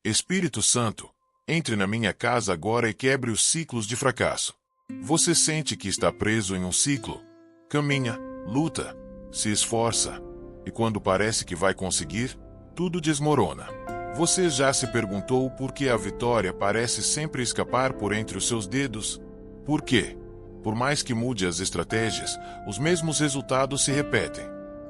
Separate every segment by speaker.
Speaker 1: Espírito Santo, entre na minha casa agora e quebre os ciclos de fracasso. Você sente que está preso em um ciclo? Caminha, luta, se esforça, e quando parece que vai conseguir, tudo desmorona. Você já se perguntou por que a vitória parece sempre escapar por entre os seus dedos? Por quê? Por mais que mude as estratégias, os mesmos resultados se repetem.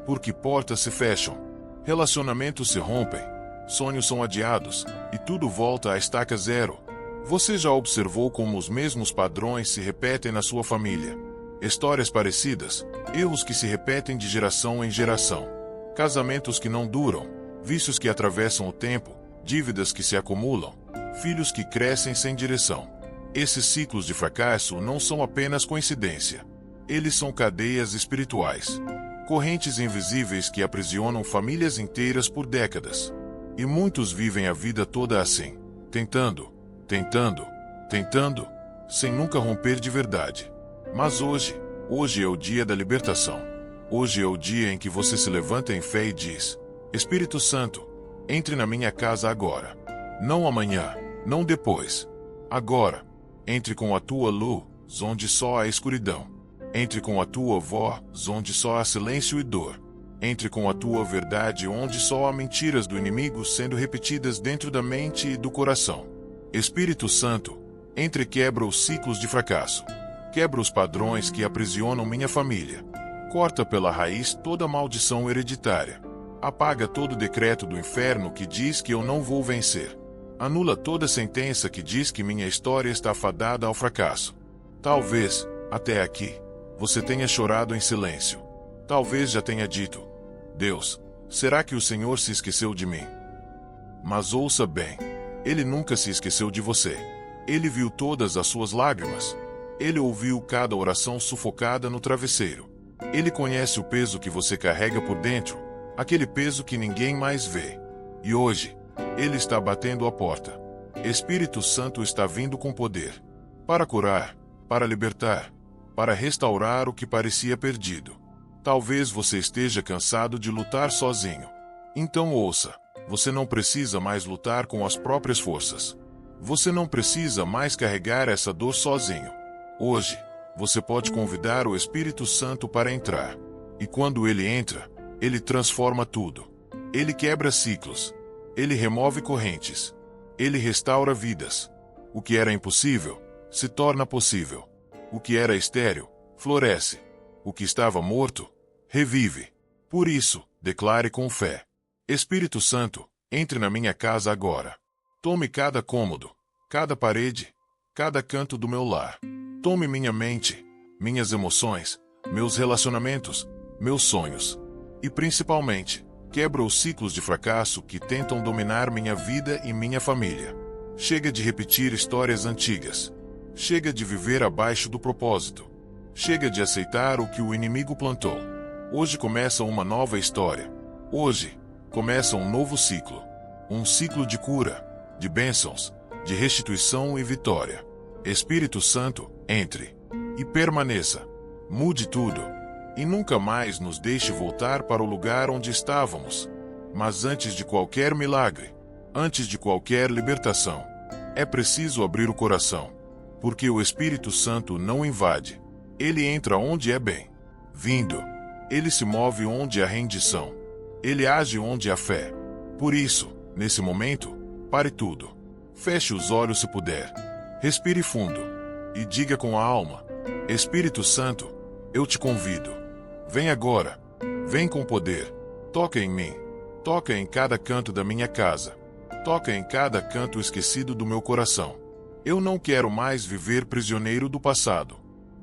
Speaker 1: Porque portas se fecham, relacionamentos se rompem, sonhos são adiados, e tudo volta à estaca zero. Você já observou como os mesmos padrões se repetem na sua família? Histórias parecidas, erros que se repetem de geração em geração, casamentos que não duram, vícios que atravessam o tempo, dívidas que se acumulam, filhos que crescem sem direção. Esses ciclos de fracasso não são apenas coincidência. Eles são cadeias espirituais, correntes invisíveis que aprisionam famílias inteiras por décadas. E muitos vivem a vida toda assim, tentando, sem nunca romper de verdade. Mas hoje é o dia da libertação. Hoje é o dia em que você se levanta em fé e diz: Espírito Santo, entre na minha casa agora. Não amanhã, não depois. Agora, entre com a tua luz, onde só há escuridão. Entre com a tua voz, onde só há silêncio e dor. Entre com a tua verdade, onde só há mentiras do inimigo sendo repetidas dentro da mente e do coração. Espírito Santo, entre e quebra os ciclos de fracasso. Quebra os padrões que aprisionam minha família. Corta pela raiz toda maldição hereditária. Apaga todo decreto do inferno que diz que eu não vou vencer. Anula toda sentença que diz que minha história está fadada ao fracasso. Talvez, até aqui, você tenha chorado em silêncio. Talvez já tenha dito: Deus, será que o Senhor se esqueceu de mim? Mas ouça bem, Ele nunca se esqueceu de você. Ele viu todas as suas lágrimas. Ele ouviu cada oração sufocada no travesseiro. Ele conhece o peso que você carrega por dentro, aquele peso que ninguém mais vê. E hoje, Ele está batendo a porta. Espírito Santo está vindo com poder. Para curar, para libertar, para restaurar o que parecia perdido. Talvez você esteja cansado de lutar sozinho. Então ouça, você não precisa mais lutar com as próprias forças. Você não precisa mais carregar essa dor sozinho. Hoje, você pode convidar o Espírito Santo para entrar. E quando ele entra, ele transforma tudo. Ele quebra ciclos. Ele remove correntes. Ele restaura vidas. O que era impossível, se torna possível. O que era estéril, floresce. O que estava morto, revive. Por isso, declare com fé: Espírito Santo, entre na minha casa agora. Tome cada cômodo, cada parede, cada canto do meu lar. Tome minha mente, minhas emoções, meus relacionamentos, meus sonhos. E principalmente, quebra os ciclos de fracasso que tentam dominar minha vida e minha família. Chega de repetir histórias antigas. Chega de viver abaixo do propósito. Chega de aceitar o que o inimigo plantou. Hoje começa uma nova história. Hoje, começa um novo ciclo. Um ciclo de cura, de bênçãos, de restituição e vitória. Espírito Santo, entre e permaneça. Mude tudo. E nunca mais nos deixe voltar para o lugar onde estávamos. Mas antes de qualquer milagre, antes de qualquer libertação, é preciso abrir o coração. Porque o Espírito Santo não invade. Ele entra onde é bem-vindo. Ele se move onde há rendição. Ele age onde há fé. Por isso, nesse momento, pare tudo. Feche os olhos se puder. Respire fundo. E diga com a alma: Espírito Santo, eu te convido. Vem agora. Vem com poder. Toca em mim. Toca em cada canto da minha casa. Toca em cada canto esquecido do meu coração. Eu não quero mais viver prisioneiro do passado.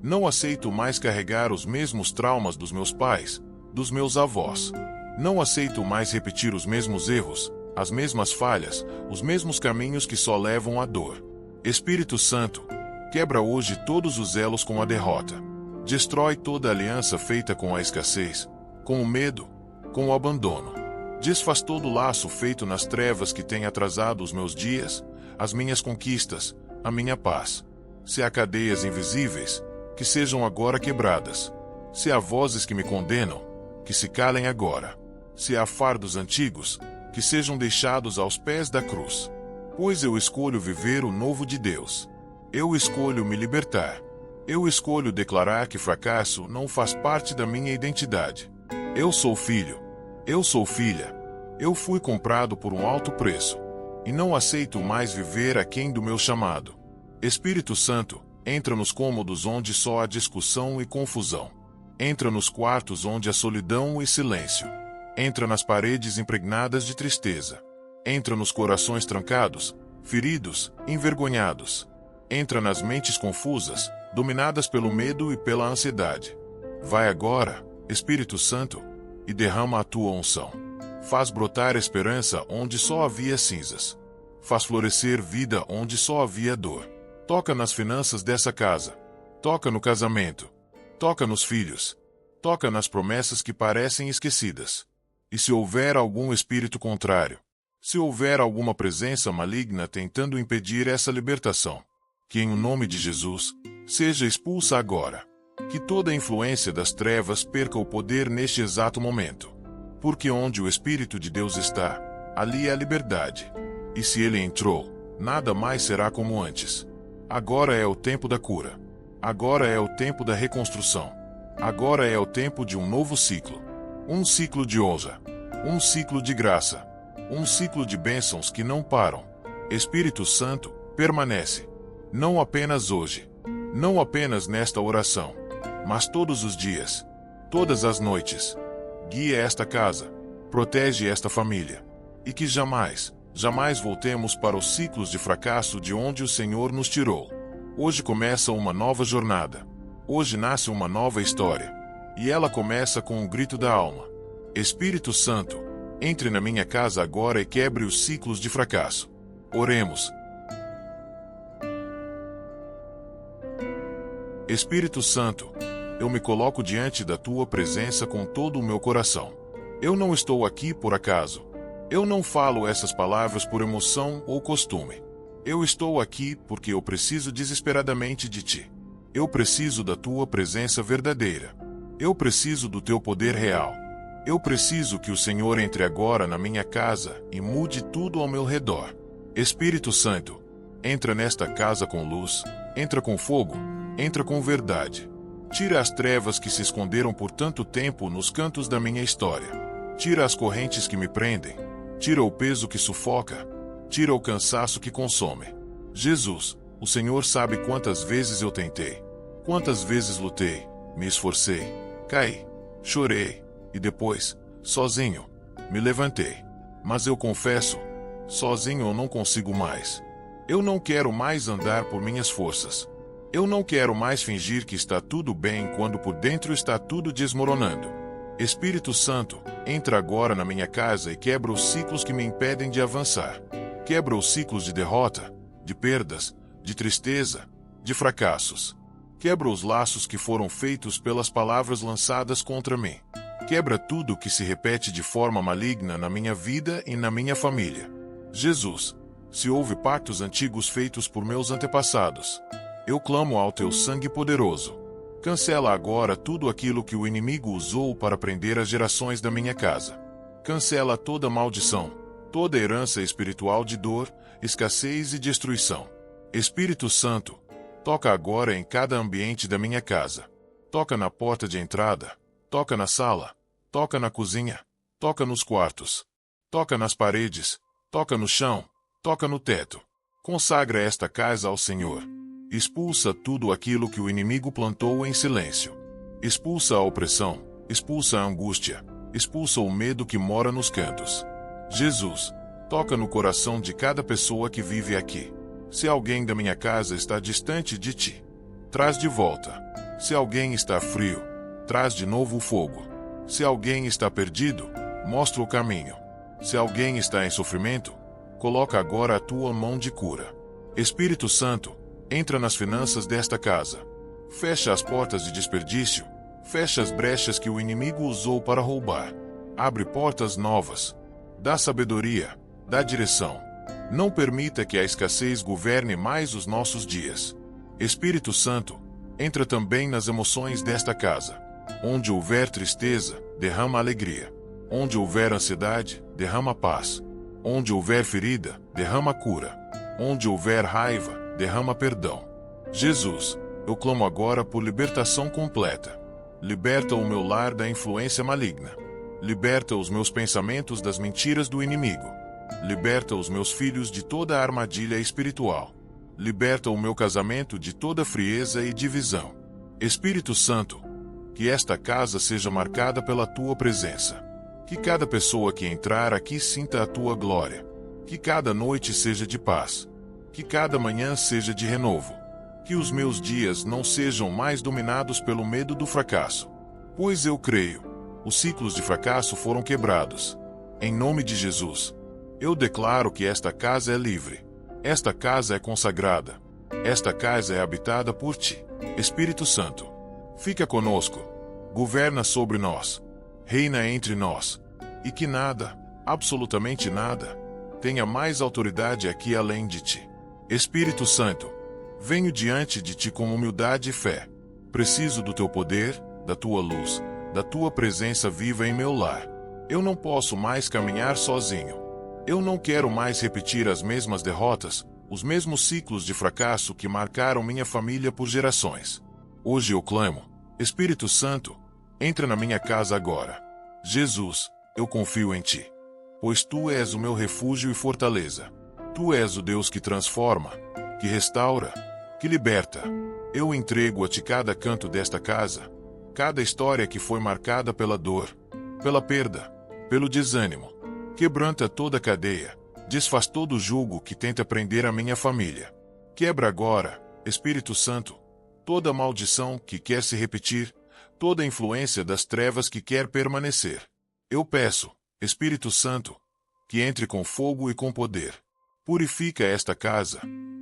Speaker 1: Não aceito mais carregar os mesmos traumas dos meus pais, dos meus avós. Não aceito mais repetir os mesmos erros, as mesmas falhas, os mesmos caminhos que só levam à dor. Espírito Santo, quebra hoje todos os elos com a derrota. Destrói toda aliança feita com a escassez, com o medo, com o abandono. Desfaz todo laço feito nas trevas que tem atrasado os meus dias, as minhas conquistas, a minha paz. Se há cadeias invisíveis, que sejam agora quebradas. Se há vozes que me condenam, que se calem agora. Se há fardos antigos, que sejam deixados aos pés da cruz. pois eu escolho viver o novo de Deus. Eu escolho me libertar. Eu escolho declarar que fracasso não faz parte da minha identidade. Eu sou filho. Eu sou filha. Eu fui comprado por um alto preço. E não aceito mais viver aquém do meu chamado. Espírito Santo, entra nos cômodos onde só há discussão e confusão. Entra nos quartos onde há solidão e silêncio. Entra nas paredes impregnadas de tristeza. Entra nos corações trancados, feridos, envergonhados. Entra nas mentes confusas, dominadas pelo medo e pela ansiedade. Vai agora, Espírito Santo, e derrama a tua unção. Faz brotar esperança onde só havia cinzas. Faz florescer vida onde só havia dor. Toca nas finanças dessa casa. Toca no casamento. Toca nos filhos. Toca nas promessas que parecem esquecidas. E se houver algum espírito contrário, se houver alguma presença maligna tentando impedir essa libertação, que em nome de Jesus, seja expulsa agora. Que toda a influência das trevas perca o poder neste exato momento. Porque onde o Espírito de Deus está, ali é a liberdade. E se ele entrou, nada mais será como antes. Agora é o tempo da cura. Agora é o tempo da reconstrução. Agora é o tempo de um novo ciclo. Um ciclo de honra. Um ciclo de graça. Um ciclo de bênçãos que não param. Espírito Santo, permanece. Não apenas hoje. Não apenas nesta oração. Mas todos os dias. Todas as noites. Guia esta casa. Protege esta família. E que jamais, jamais voltemos para os ciclos de fracasso de onde o Senhor nos tirou. Hoje começa uma nova jornada. Hoje nasce uma nova história. E ela começa com o grito da alma. Espírito Santo, entre na minha casa agora e quebre os ciclos de fracasso. Oremos. Espírito Santo, eu me coloco diante da tua presença com todo o meu coração. Eu não estou aqui por acaso. Eu não falo essas palavras por emoção ou costume. Eu estou aqui porque eu preciso desesperadamente de ti. Eu preciso da tua presença verdadeira. Eu preciso do teu poder real. Eu preciso que o Senhor entre agora na minha casa e mude tudo ao meu redor. Espírito Santo, entra nesta casa com luz, entra com fogo, entra com verdade. Tira as trevas que se esconderam por tanto tempo nos cantos da minha história. Tira as correntes que me prendem. Tira o peso que sufoca. Tira o cansaço que consome. Jesus, o Senhor sabe quantas vezes eu tentei. Quantas vezes lutei, me esforcei, caí, chorei. E depois, sozinho, me levantei. Mas eu confesso, sozinho eu não consigo mais. Eu não quero mais andar por minhas forças. Eu não quero mais fingir que está tudo bem quando por dentro está tudo desmoronando. Espírito Santo, entra agora na minha casa e quebra os ciclos que me impedem de avançar. Quebra os ciclos de derrota, de perdas, de tristeza, de fracassos. Quebra os laços que foram feitos pelas palavras lançadas contra mim. Quebra tudo que se repete de forma maligna na minha vida e na minha família. Jesus, se houve pactos antigos feitos por meus antepassados, eu clamo ao teu sangue poderoso. Cancela agora tudo aquilo que o inimigo usou para prender as gerações da minha casa. Cancela toda maldição, toda herança espiritual de dor, escassez e destruição. Espírito Santo, toca agora em cada ambiente da minha casa. Toca na porta de entrada. Toca na sala, toca na cozinha, toca nos quartos, toca nas paredes, toca no chão, toca no teto. Consagra esta casa ao Senhor. Expulsa tudo aquilo que o inimigo plantou em silêncio. Expulsa a opressão, expulsa a angústia, expulsa o medo que mora nos cantos. Jesus, toca no coração de cada pessoa que vive aqui. Se alguém da minha casa está distante de ti, traz de volta. Se alguém está frio, traz de novo o fogo. Se alguém está perdido, mostra o caminho. Se alguém está em sofrimento, coloca agora a tua mão de cura. Espírito Santo, entra nas finanças desta casa. Fecha as portas de desperdício. Fecha as brechas que o inimigo usou para roubar. Abre portas novas. Dá sabedoria, dá direção. Não permita que a escassez governe mais os nossos dias. Espírito Santo, entra também nas emoções desta casa. Onde houver tristeza, derrama alegria. Onde houver ansiedade, derrama paz. Onde houver ferida, derrama cura. Onde houver raiva, derrama perdão. Jesus, eu clamo agora por libertação completa. Liberta o meu lar da influência maligna. Liberta os meus pensamentos das mentiras do inimigo. Liberta os meus filhos de toda a armadilha espiritual. Liberta o meu casamento de toda frieza e divisão. Espírito Santo, que esta casa seja marcada pela tua presença. Que cada pessoa que entrar aqui sinta a tua glória. Que cada noite seja de paz. Que cada manhã seja de renovo. Que os meus dias não sejam mais dominados pelo medo do fracasso. Pois eu creio, os ciclos de fracasso foram quebrados. Em nome de Jesus, eu declaro que esta casa é livre. Esta casa é consagrada. Esta casa é habitada por ti. Espírito Santo, fica conosco. Governa sobre nós. Reina entre nós. E que nada, absolutamente nada, tenha mais autoridade aqui além de ti. Espírito Santo, venho diante de ti com humildade e fé. Preciso do teu poder, da tua luz, da tua presença viva em meu lar. Eu não posso mais caminhar sozinho. Eu não quero mais repetir as mesmas derrotas, os mesmos ciclos de fracasso que marcaram minha família por gerações. Hoje eu clamo, Espírito Santo, entra na minha casa agora. Jesus, eu confio em ti. Pois tu és o meu refúgio e fortaleza. Tu és o Deus que transforma, que restaura, que liberta. Eu entrego a ti cada canto desta casa, cada história que foi marcada pela dor, pela perda, pelo desânimo. Quebranta toda a cadeia, desfaz todo o jugo que tenta prender a minha família. Quebra agora, Espírito Santo, toda maldição que quer se repetir, toda influência das trevas que quer permanecer. Eu peço, Espírito Santo, que entre com fogo e com poder. Purifica esta casa,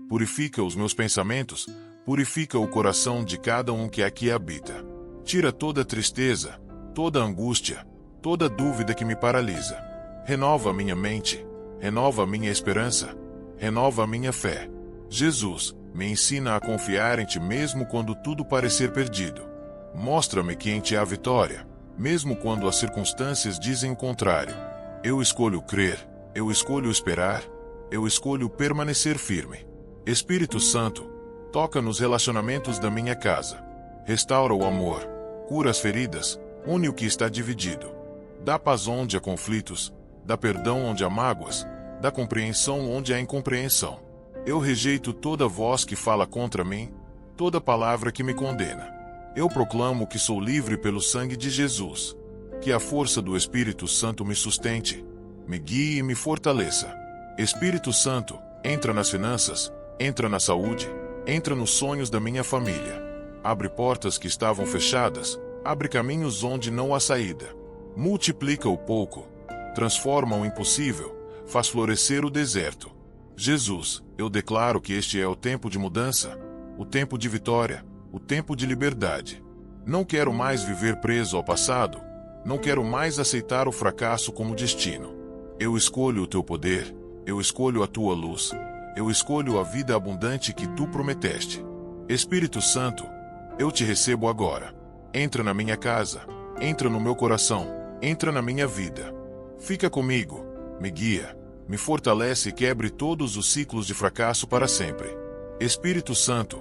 Speaker 1: purifica os meus pensamentos, purifica o coração de cada um que aqui habita. Tira toda tristeza, toda angústia, toda dúvida que me paralisa. Renova minha mente, renova minha esperança, renova minha fé. Jesus, me ensina a confiar em ti mesmo quando tudo parecer perdido. Mostra-me que em ti há vitória, mesmo quando as circunstâncias dizem o contrário. Eu escolho crer, eu escolho esperar, eu escolho permanecer firme. Espírito Santo, toca nos relacionamentos da minha casa. Restaura o amor, cura as feridas, une o que está dividido. Dá paz onde há conflitos, dá perdão onde há mágoas, dá compreensão onde há incompreensão. Eu rejeito toda voz que fala contra mim, toda palavra que me condena. Eu proclamo que sou livre pelo sangue de Jesus. Que a força do Espírito Santo me sustente, me guie e me fortaleça. Espírito Santo, entra nas finanças, entra na saúde, entra nos sonhos da minha família. Abre portas que estavam fechadas, abre caminhos onde não há saída. Multiplica o pouco, transforma o impossível, faz florescer o deserto. Jesus, eu declaro que este é o tempo de mudança, o tempo de vitória, o tempo de liberdade. Não quero mais viver preso ao passado, não quero mais aceitar o fracasso como destino. Eu escolho o teu poder, eu escolho a tua luz, eu escolho a vida abundante que tu prometeste. Espírito Santo, eu te recebo agora. Entra na minha casa, entra no meu coração, entra na minha vida. Fica comigo, me guia, me fortalece e quebre todos os ciclos de fracasso para sempre. Espírito Santo,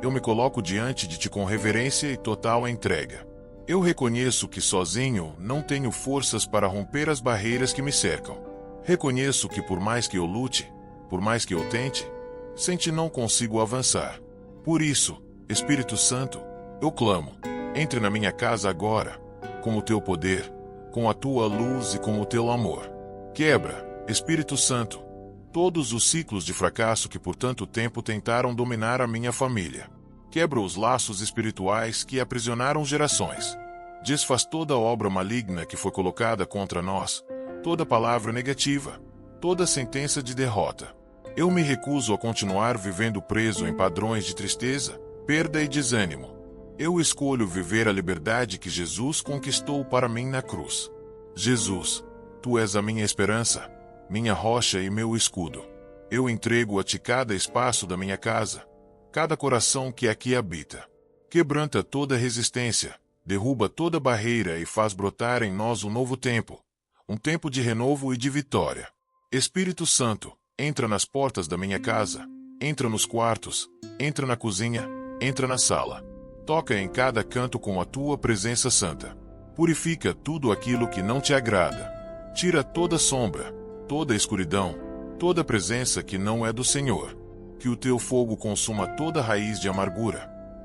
Speaker 1: eu me coloco diante de ti com reverência e total entrega. Eu reconheço que sozinho não tenho forças para romper as barreiras que me cercam. Reconheço que por mais que eu lute, por mais que eu tente, sem ti não consigo avançar. Por isso, Espírito Santo, eu clamo, entre na minha casa agora, com o teu poder, com a tua luz e com o teu amor. Quebra, Espírito Santo, todos os ciclos de fracasso que por tanto tempo tentaram dominar a minha família. Quebra os laços espirituais que aprisionaram gerações. Desfaz toda a obra maligna que foi colocada contra nós, toda palavra negativa, toda sentença de derrota. Eu me recuso a continuar vivendo preso em padrões de tristeza, perda e desânimo. Eu escolho viver a liberdade que Jesus conquistou para mim na cruz. Jesus, tu és a minha esperança, minha rocha e meu escudo. Eu entrego a ti cada espaço da minha casa, cada coração que aqui habita. Quebranta toda resistência, derruba toda barreira e faz brotar em nós um novo tempo, um tempo de renovo e de vitória. Espírito Santo, Entra nas portas da minha casa, entra nos quartos, entra na cozinha, entra na sala. Toca em cada canto com a tua presença santa. Purifica tudo aquilo que não te agrada. Tira toda sombra, toda escuridão, toda presença que não é do Senhor. Que o teu fogo consuma toda raiz de amargura,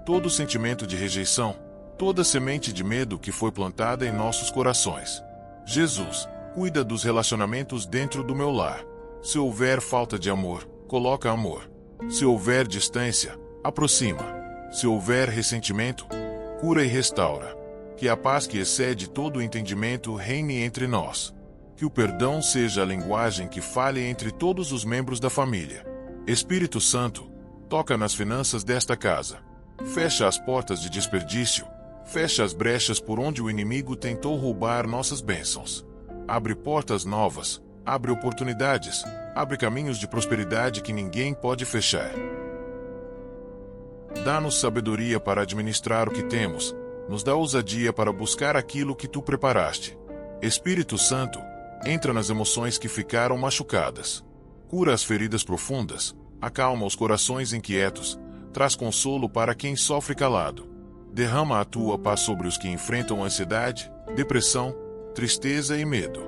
Speaker 1: todo sentimento de rejeição, toda semente de medo que foi plantada em nossos corações. Jesus, cuida dos relacionamentos dentro do meu lar. Se houver falta de amor, coloca amor. Se houver distância, aproxima. Se houver ressentimento, cura e restaura. Que a paz que excede todo o entendimento reine entre nós. Que o perdão seja a linguagem que fale entre todos os membros da família. Espírito Santo, toca nas finanças desta casa. Fecha as portas de desperdício. Fecha as brechas por onde o inimigo tentou roubar nossas bênçãos. Abre portas novas, abre oportunidades, abre caminhos de prosperidade que ninguém pode fechar. Dá-nos sabedoria para administrar o que temos, nos dá ousadia para buscar aquilo que tu preparaste. Espírito Santo, entra nas emoções que ficaram machucadas. Cura as feridas profundas, acalma os corações inquietos, traz consolo para quem sofre calado. Derrama a tua paz sobre os que enfrentam ansiedade, depressão, tristeza e medo.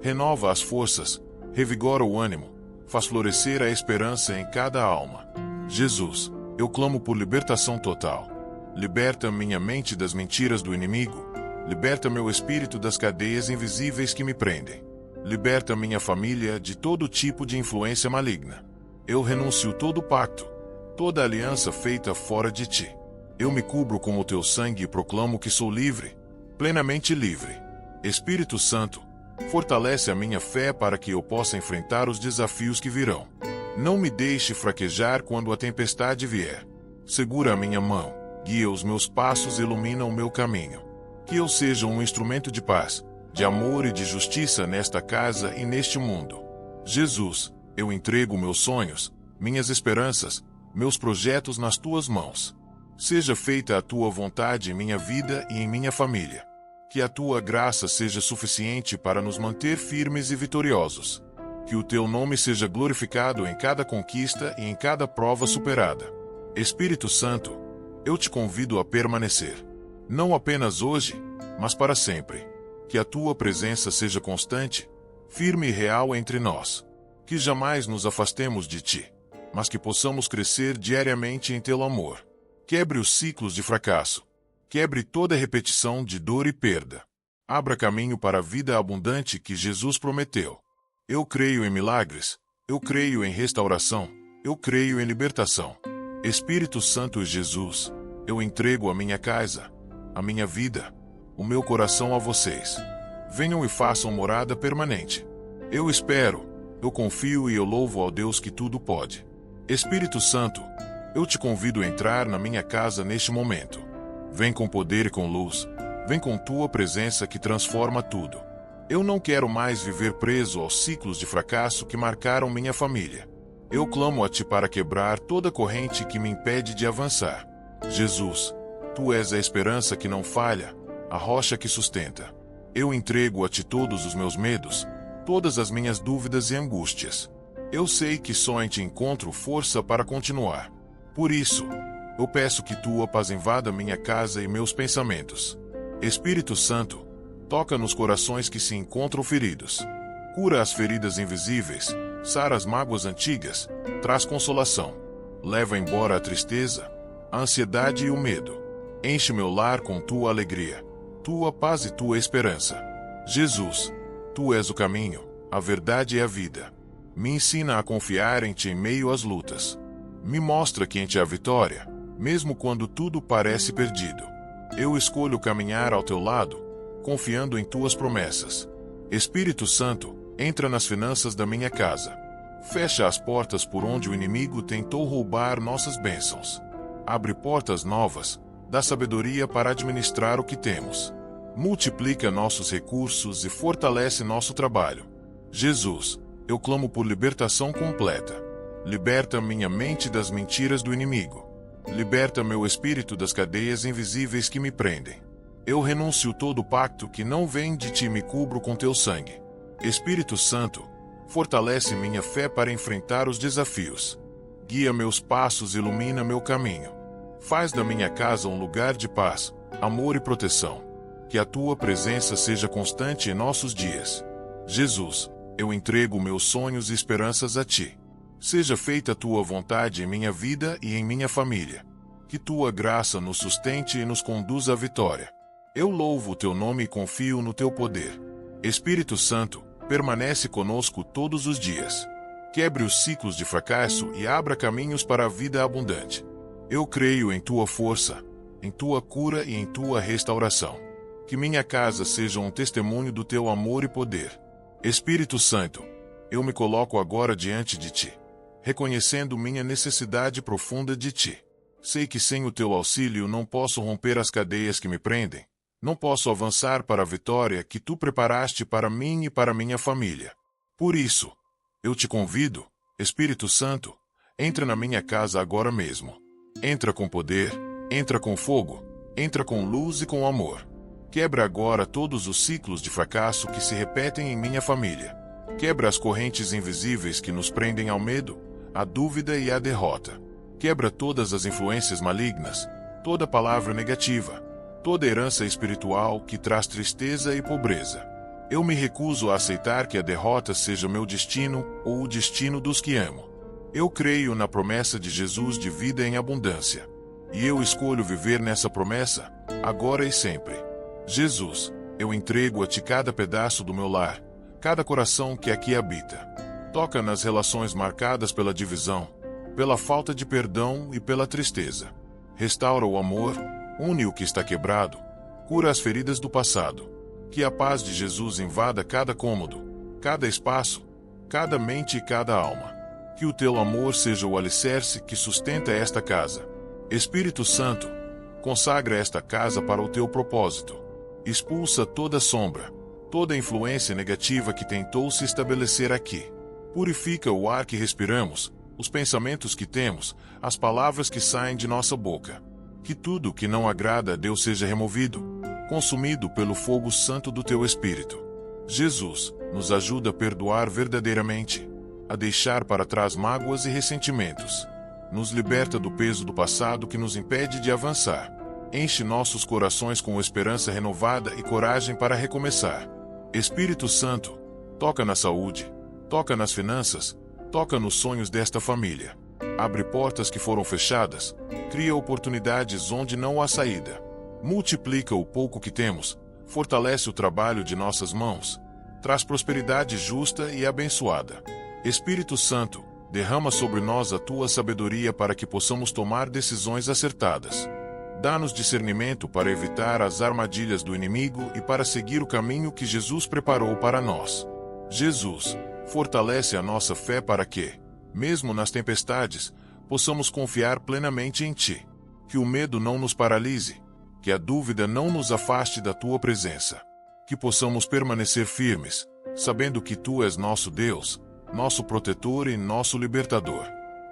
Speaker 1: Renova as forças, revigora o ânimo, faz florescer a esperança em cada alma. Jesus, eu clamo por libertação total. Liberta minha mente das mentiras do inimigo. Liberta meu espírito das cadeias invisíveis que me prendem. Liberta minha família de todo tipo de influência maligna. Eu renuncio todo pacto, toda aliança feita fora de ti. Eu me cubro com o teu sangue e proclamo que sou livre, plenamente livre. Espírito Santo, fortalece a minha fé para que eu possa enfrentar os desafios que virão. Não me deixe fraquejar quando a tempestade vier. Segura a minha mão, guia os meus passos e ilumina o meu caminho. Que eu seja um instrumento de paz, de amor e de justiça nesta casa e neste mundo. Jesus, eu entrego meus sonhos, minhas esperanças, meus projetos nas tuas mãos. Seja feita a tua vontade em minha vida e em minha família. Que a tua graça seja suficiente para nos manter firmes e vitoriosos. Que o teu nome seja glorificado em cada conquista e em cada prova superada. Espírito Santo, eu te convido a permanecer. Não apenas hoje, mas para sempre. Que a tua presença seja constante, firme e real entre nós. Que jamais nos afastemos de ti, mas que possamos crescer diariamente em teu amor. Quebre os ciclos de fracasso. Quebre toda repetição de dor e perda. Abra caminho para a vida abundante que Jesus prometeu. Eu creio em milagres. Eu creio em restauração. Eu creio em libertação. Espírito Santo e Jesus, eu entrego a minha casa, a minha vida, o meu coração a vocês. Venham e façam morada permanente. Eu espero, eu confio e eu louvo ao Deus que tudo pode. Espírito Santo, eu te convido a entrar na minha casa neste momento. Vem com poder e com luz. Vem com tua presença que transforma tudo. Eu não quero mais viver preso aos ciclos de fracasso que marcaram minha família. Eu clamo a ti para quebrar toda corrente que me impede de avançar. Jesus, tu és a esperança que não falha, a rocha que sustenta. Eu entrego a ti todos os meus medos, todas as minhas dúvidas e angústias. Eu sei que só em ti encontro força para continuar. Por isso, eu peço que tua paz invada minha casa e meus pensamentos. Espírito Santo, toca nos corações que se encontram feridos. Cura as feridas invisíveis, sara as mágoas antigas, traz consolação. Leva embora a tristeza, a ansiedade e o medo. Enche meu lar com tua alegria, tua paz e tua esperança. Jesus, tu és o caminho, a verdade e a vida. Me ensina a confiar em ti em meio às lutas. Me mostra que em ti há vitória, mesmo quando tudo parece perdido. Eu escolho caminhar ao teu lado, confiando em tuas promessas. Espírito Santo, entra nas finanças da minha casa. Fecha as portas por onde o inimigo tentou roubar nossas bênçãos. Abre portas novas, dá sabedoria para administrar o que temos. Multiplica nossos recursos e fortalece nosso trabalho. Jesus, eu clamo por libertação completa. Liberta minha mente das mentiras do inimigo. Liberta meu espírito das cadeias invisíveis que me prendem. Eu renuncio todo pacto que não vem de ti e me cubro com teu sangue. Espírito Santo, Fortalece minha fé para enfrentar os desafios. Guia meus passos e ilumina meu caminho. Faz da minha casa um lugar de paz, amor e proteção. Que a tua presença seja constante em nossos dias. Jesus, eu entrego meus sonhos e esperanças a ti. Seja feita a tua vontade em minha vida e em minha família. Que tua graça nos sustente e nos conduza à vitória. Eu louvo o teu nome e confio no teu poder. Espírito Santo, permanece conosco todos os dias. Quebre os ciclos de fracasso e abra caminhos para a vida abundante. Eu creio em tua força, em tua cura e em tua restauração. Que minha casa seja um testemunho do teu amor e poder. Espírito Santo, eu me coloco agora diante de ti, reconhecendo minha necessidade profunda de ti. Sei que sem o teu auxílio não posso romper as cadeias que me prendem. Não posso avançar para a vitória que tu preparaste para mim e para minha família. Por isso, eu te convido, Espírito Santo, entra na minha casa agora mesmo. Entra com poder, entra com fogo, entra com luz e com amor. Quebra agora todos os ciclos de fracasso que se repetem em minha família. Quebra as correntes invisíveis que nos prendem ao medo, à dúvida e à derrota. Quebra todas as influências malignas, toda palavra negativa, toda herança espiritual que traz tristeza e pobreza. Eu me recuso a aceitar que a derrota seja meu destino ou o destino dos que amo. Eu creio na promessa de Jesus de vida em abundância. E eu escolho viver nessa promessa, agora e sempre. Jesus, eu entrego a ti cada pedaço do meu lar, cada coração que aqui habita. Toca nas relações marcadas pela divisão, pela falta de perdão e pela tristeza. Restaura o amor, une o que está quebrado, cura as feridas do passado. Que a paz de Jesus invada cada cômodo, cada espaço, cada mente e cada alma. Que o teu amor seja o alicerce que sustenta esta casa. Espírito Santo, consagra esta casa para o teu propósito. Expulsa toda sombra, toda influência negativa que tentou se estabelecer aqui. Purifica o ar que respiramos, os pensamentos que temos, as palavras que saem de nossa boca. Que tudo que não agrada a Deus seja removido, consumido pelo fogo santo do teu Espírito. Jesus, nos ajuda a perdoar verdadeiramente, a deixar para trás mágoas e ressentimentos. Nos liberta do peso do passado que nos impede de avançar. Enche nossos corações com esperança renovada e coragem para recomeçar. Espírito Santo, toca na saúde, toca nas finanças, toca nos sonhos desta família. Abre portas que foram fechadas, cria oportunidades onde não há saída. Multiplica o pouco que temos, fortalece o trabalho de nossas mãos, traz prosperidade justa e abençoada. Espírito Santo, derrama sobre nós a tua sabedoria para que possamos tomar decisões acertadas. Dá-nos discernimento para evitar as armadilhas do inimigo e para seguir o caminho que Jesus preparou para nós. Jesus, fortalece a nossa fé para que, mesmo nas tempestades, possamos confiar plenamente em ti. Que o medo não nos paralise, que a dúvida não nos afaste da tua presença. Que possamos permanecer firmes, sabendo que tu és nosso Deus, nosso protetor e nosso libertador.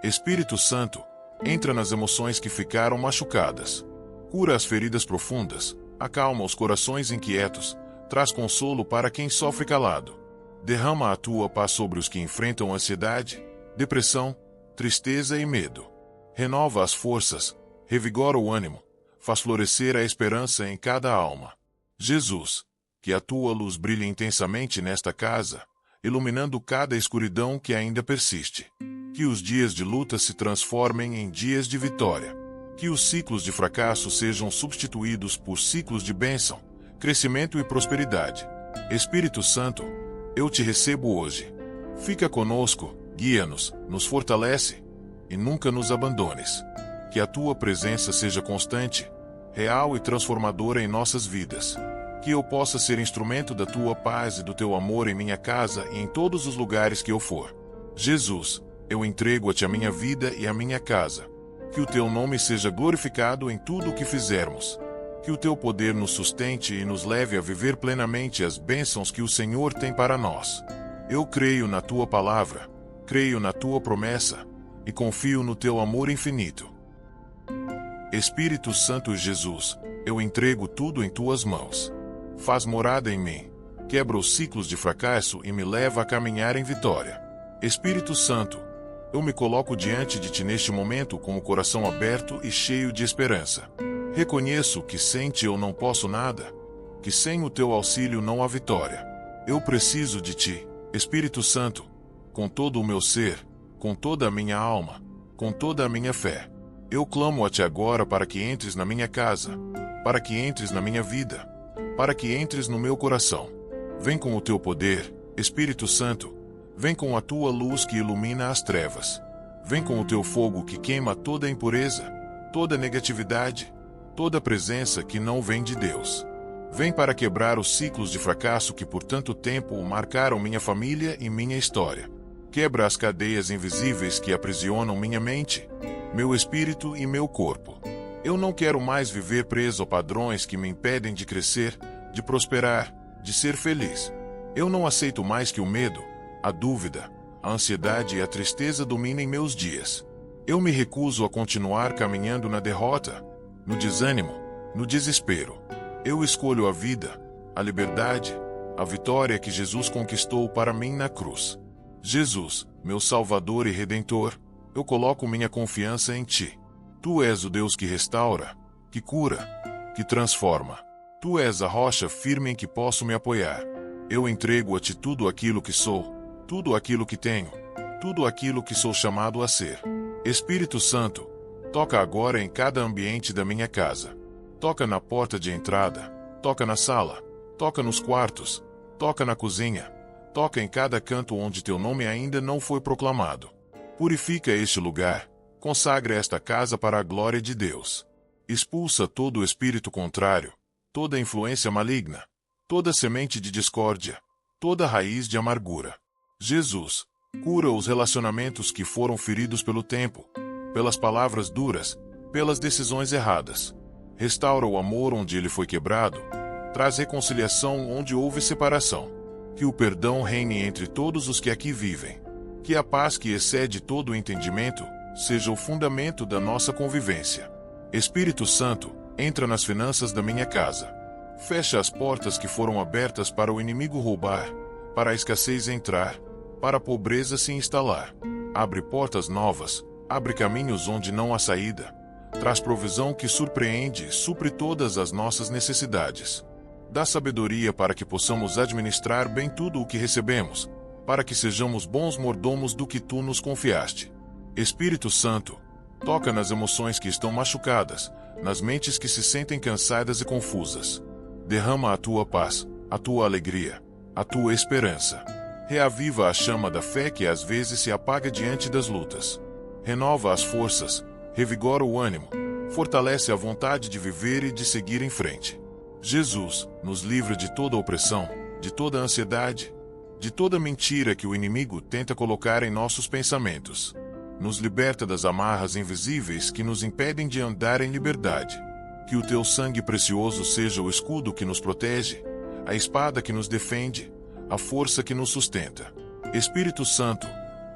Speaker 1: Espírito Santo, entra nas emoções que ficaram machucadas. Cura as feridas profundas, acalma os corações inquietos, traz consolo para quem sofre calado. Derrama a tua paz sobre os que enfrentam ansiedade, depressão, tristeza e medo. Renova as forças, revigora o ânimo, faz florescer a esperança em cada alma. Jesus, que a tua luz brilhe intensamente nesta casa, iluminando cada escuridão que ainda persiste. Que os dias de luta se transformem em dias de vitória. Que os ciclos de fracasso sejam substituídos por ciclos de bênção, crescimento e prosperidade. Espírito Santo, eu te recebo hoje. Fica conosco, guia-nos, nos fortalece e nunca nos abandones. Que a tua presença seja constante, real e transformadora em nossas vidas. Que eu possa ser instrumento da tua paz e do teu amor em minha casa e em todos os lugares que eu for. Jesus, eu entrego-te a minha vida e a minha casa. Que o teu nome seja glorificado em tudo o que fizermos. Que o teu poder nos sustente e nos leve a viver plenamente as bênçãos que o Senhor tem para nós. Eu creio na tua palavra, creio na tua promessa e confio no teu amor infinito. Espírito Santo Jesus, eu entrego tudo em tuas mãos. Faz morada em mim, quebra os ciclos de fracasso e me leva a caminhar em vitória. Espírito Santo, eu me coloco diante de ti neste momento com o coração aberto e cheio de esperança. Reconheço que sem ti eu não posso nada, que sem o teu auxílio não há vitória. Eu preciso de ti, Espírito Santo, com todo o meu ser, com toda a minha alma, com toda a minha fé. Eu clamo a ti agora para que entres na minha casa, para que entres na minha vida, para que entres no meu coração. Vem com o teu poder, Espírito Santo, vem com a tua luz que ilumina as trevas. Vem com o teu fogo que queima toda a impureza, toda a negatividade, toda a presença que não vem de Deus. Vem para quebrar os ciclos de fracasso que por tanto tempo marcaram minha família e minha história. Quebra as cadeias invisíveis que aprisionam minha mente, meu espírito e meu corpo. Eu não quero mais viver preso a padrões que me impedem de crescer, de prosperar, de ser feliz. Eu não aceito mais que o medo, a dúvida, a ansiedade e a tristeza dominem meus dias. Eu me recuso a continuar caminhando na derrota, no desânimo, no desespero. Eu escolho a vida, a liberdade, a vitória que Jesus conquistou para mim na cruz. Jesus, meu Salvador e Redentor, eu coloco minha confiança em ti. Tu és o Deus que restaura, que cura, que transforma. Tu és a rocha firme em que posso me apoiar. Eu entrego a ti tudo aquilo que sou, tudo aquilo que tenho, tudo aquilo que sou chamado a ser. Espírito Santo, toca agora em cada ambiente da minha casa. Toca na porta de entrada, toca na sala, toca nos quartos, toca na cozinha, toca em cada canto onde teu nome ainda não foi proclamado. Purifica este lugar, consagra esta casa para a glória de Deus. Expulsa todo o espírito contrário, toda influência maligna, toda semente de discórdia, toda raiz de amargura. Jesus, cura os relacionamentos que foram feridos pelo tempo, pelas palavras duras, pelas decisões erradas. Restaura o amor onde ele foi quebrado, traz reconciliação onde houve separação. Que o perdão reine entre todos os que aqui vivem. Que a paz que excede todo o entendimento seja o fundamento da nossa convivência. Espírito Santo, entra nas finanças da minha casa. Fecha as portas que foram abertas para o inimigo roubar, para a escassez entrar, para a pobreza se instalar. Abre portas novas, abre caminhos onde não há saída. Traz provisão que surpreende e supre todas as nossas necessidades. Dá sabedoria para que possamos administrar bem tudo o que recebemos, para que sejamos bons mordomos do que tu nos confiaste. Espírito Santo, toca nas emoções que estão machucadas, nas mentes que se sentem cansadas e confusas. Derrama a tua paz, a tua alegria, a tua esperança. Reaviva a chama da fé que às vezes se apaga diante das lutas. Renova as forças, revigora o ânimo, fortalece a vontade de viver e de seguir em frente. Jesus, nos livra de toda opressão, de toda ansiedade, de toda mentira que o inimigo tenta colocar em nossos pensamentos. Nos liberta das amarras invisíveis que nos impedem de andar em liberdade. Que o teu sangue precioso seja o escudo que nos protege, a espada que nos defende, a força que nos sustenta. Espírito Santo,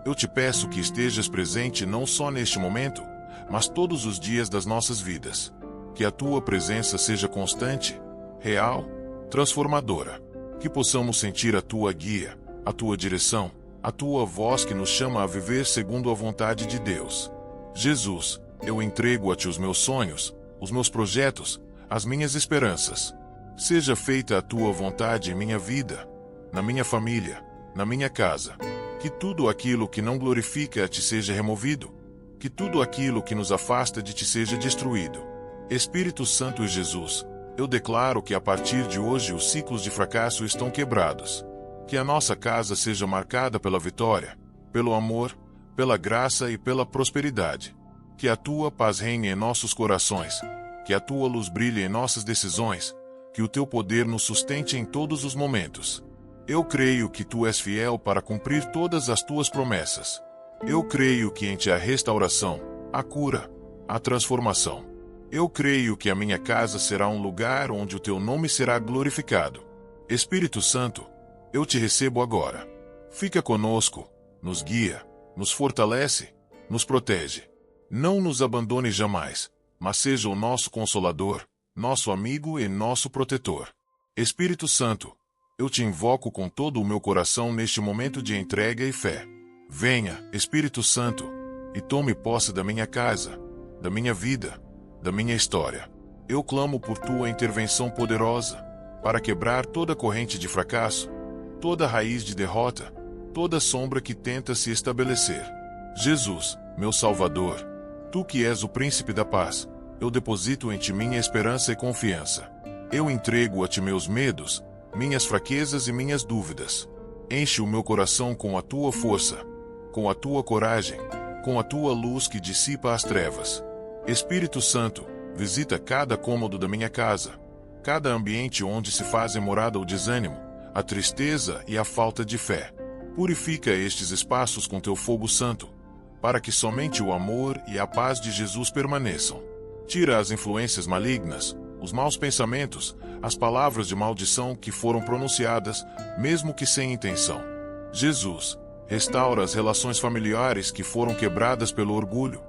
Speaker 1: eu te peço que estejas presente não só neste momento, mas todos os dias das nossas vidas. Que a tua presença seja constante, real, transformadora. Que possamos sentir a tua guia, a tua direção, a tua voz que nos chama a viver segundo a vontade de Deus. Jesus, eu entrego a ti os meus sonhos, os meus projetos, as minhas esperanças. Seja feita a tua vontade em minha vida, na minha família, na minha casa. Que tudo aquilo que não glorifica a ti seja removido. Que tudo aquilo que nos afasta de ti seja destruído. Espírito Santo e Jesus, eu declaro que a partir de hoje os ciclos de fracasso estão quebrados. Que a nossa casa seja marcada pela vitória, pelo amor, pela graça e pela prosperidade. Que a tua paz reine em nossos corações. Que a tua luz brilhe em nossas decisões. Que o teu poder nos sustente em todos os momentos. Eu creio que tu és fiel para cumprir todas as tuas promessas. Eu creio que em ti há restauração, a cura, a transformação. Eu creio que a minha casa será um lugar onde o teu nome será glorificado. Espírito Santo, eu te recebo agora. Fica conosco, nos guia, nos fortalece, nos protege. Não nos abandone jamais, mas seja o nosso consolador, nosso amigo e nosso protetor. Espírito Santo, Eu te invoco com todo o meu coração neste momento de entrega e fé. Venha, Espírito Santo, e tome posse da minha casa, da minha vida, da minha história. Eu clamo por tua intervenção poderosa, para quebrar toda corrente de fracasso, toda raiz de derrota, toda sombra que tenta se estabelecer. Jesus, meu Salvador, tu que és o príncipe da paz, eu deposito em ti minha esperança e confiança. Eu entrego a ti meus medos, minhas fraquezas e minhas dúvidas. Enche o meu coração com a tua força, com a tua coragem, com a tua luz que dissipa as trevas. Espírito Santo, visita cada cômodo da minha casa, cada ambiente onde se fazem morada o desânimo, a tristeza e a falta de fé. Purifica estes espaços com teu fogo santo, para que somente o amor e a paz de Jesus permaneçam. Tira as influências malignas, os maus pensamentos, as palavras de maldição que foram pronunciadas, mesmo que sem intenção. Jesus, restaura as relações familiares que foram quebradas pelo orgulho,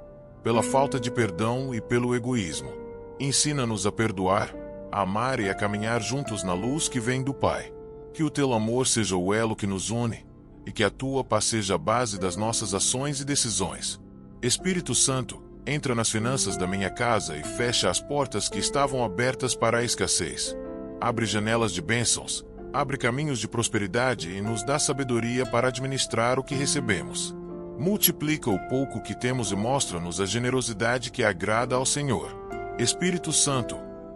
Speaker 1: pela falta de perdão e pelo egoísmo. Ensina-nos a perdoar, a amar e a caminhar juntos na luz que vem do Pai. Que o teu amor seja o elo que nos une, e que a tua paz seja a base das nossas ações e decisões. Espírito Santo, entra nas finanças da minha casa e fecha as portas que estavam abertas para a escassez. Abre janelas de bênçãos, abre caminhos de prosperidade e nos dá sabedoria para administrar o que recebemos. Multiplica o pouco que temos e mostra-nos a generosidade que agrada ao Senhor. Espírito Santo,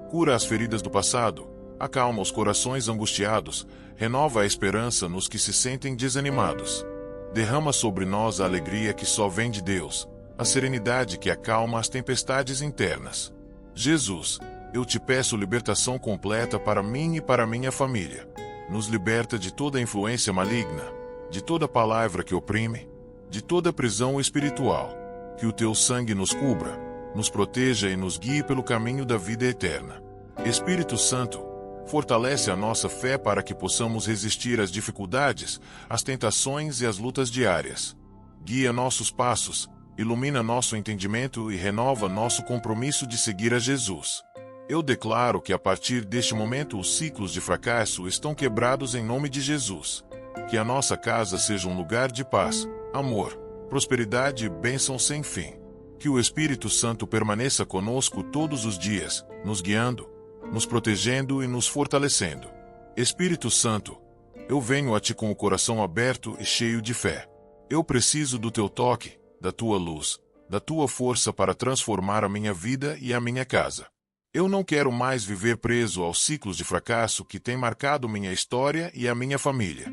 Speaker 1: cura as feridas do passado, acalma os corações angustiados, renova a esperança nos que se sentem desanimados. Derrama sobre nós a alegria que só vem de Deus, a serenidade que acalma as tempestades internas. Jesus, eu te peço libertação completa para mim e para minha família. Nos liberta de toda influência maligna, de toda palavra que oprime, de toda prisão espiritual. Que o teu sangue nos cubra, nos proteja e nos guie pelo caminho da vida eterna. Espírito Santo, fortalece a nossa fé para que possamos resistir às dificuldades, às tentações e às lutas diárias. Guia nossos passos, ilumina nosso entendimento e renova nosso compromisso de seguir a Jesus. Eu declaro que a partir deste momento os ciclos de fracasso estão quebrados em nome de Jesus. Que a nossa casa seja um lugar de paz, amor, prosperidade e bênção sem fim. Que o Espírito Santo permaneça conosco todos os dias, nos guiando, nos protegendo e nos fortalecendo. Espírito Santo, eu venho a ti com o coração aberto e cheio de fé. Eu preciso do teu toque, da tua luz, da tua força para transformar a minha vida e a minha casa. Eu não quero mais viver preso aos ciclos de fracasso que têm marcado minha história e a minha família.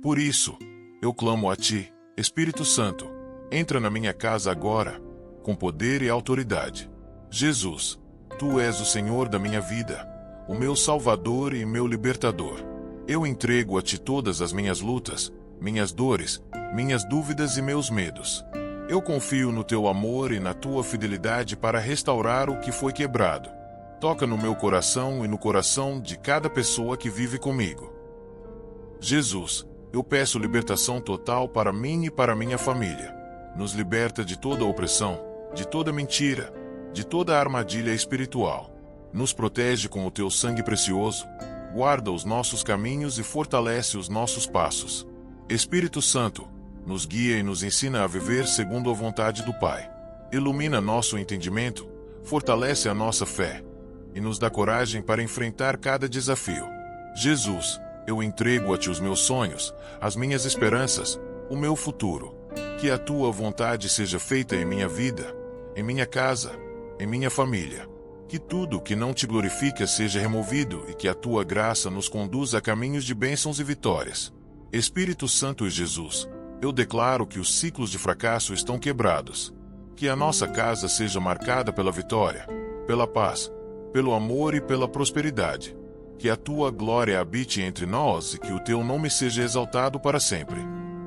Speaker 1: Por isso, eu clamo a ti, Espírito Santo, entra na minha casa agora, com poder e autoridade. Jesus, tu és o Senhor da minha vida, o meu Salvador e meu Libertador. Eu entrego a ti todas as minhas lutas, minhas dores, minhas dúvidas e meus medos. Eu confio no teu amor e na tua fidelidade para restaurar o que foi quebrado. Toca no meu coração e no coração de cada pessoa que vive comigo. Jesus, eu peço libertação total para mim e para minha família. Nos liberta de toda opressão, de toda mentira, de toda armadilha espiritual. Nos protege com o teu sangue precioso, guarda os nossos caminhos e fortalece os nossos passos. Espírito Santo, nos guia e nos ensina a viver segundo a vontade do Pai. Ilumina nosso entendimento, fortalece a nossa fé e nos dá coragem para enfrentar cada desafio. Jesus, eu entrego a ti os meus sonhos, as minhas esperanças, o meu futuro. Que a tua vontade seja feita em minha vida, em minha casa, em minha família. Que tudo que não te glorifica seja removido e que a tua graça nos conduza a caminhos de bênçãos e vitórias. Espírito Santo e Jesus, eu declaro que os ciclos de fracasso estão quebrados. Que a nossa casa seja marcada pela vitória, pela paz, pelo amor e pela prosperidade. Que a tua glória habite entre nós e que o teu nome seja exaltado para sempre.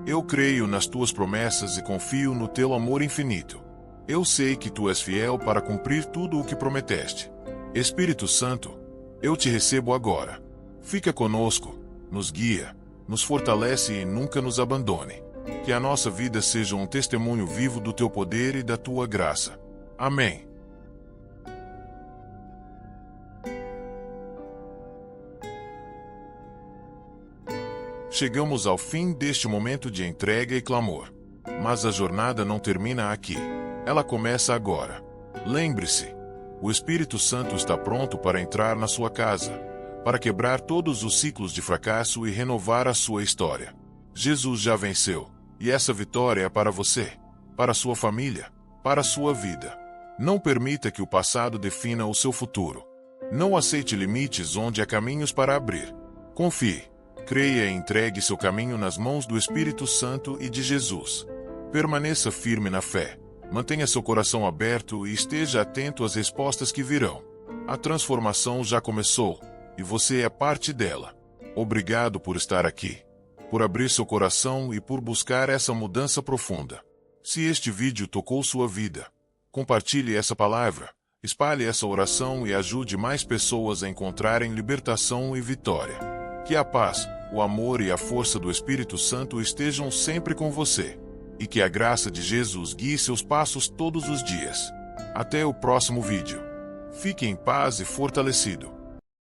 Speaker 1: Eu creio nas tuas promessas e confio no teu amor infinito. Eu sei que tu és fiel para cumprir tudo o que prometeste. Espírito Santo, eu te recebo agora. Fica conosco, nos guia, nos fortalece e nunca nos abandone. Que a nossa vida seja um testemunho vivo do teu poder e da tua graça. Amém. Chegamos ao fim deste momento de entrega e clamor. Mas a jornada não termina aqui. Ela começa agora. Lembre-se, o Espírito Santo está pronto para entrar na sua casa, para quebrar todos os ciclos de fracasso e renovar a sua história. Jesus já venceu, e essa vitória é para você, para a sua família, para a sua vida. Não permita que o passado defina o seu futuro. Não aceite limites onde há caminhos para abrir. Confie, creia e entregue seu caminho nas mãos do Espírito Santo e de Jesus. Permaneça firme na fé. Mantenha seu coração aberto e esteja atento às respostas que virão. A transformação já começou, e você é parte dela. Obrigado por estar aqui, por abrir seu coração e por buscar essa mudança profunda. Se este vídeo tocou sua vida, compartilhe essa palavra, espalhe essa oração e ajude mais pessoas a encontrarem libertação e vitória. Que a paz, o amor e a força do Espírito Santo estejam sempre com você. E que a graça de Jesus guie seus passos todos os dias. Até o próximo vídeo. Fique em paz e fortalecido.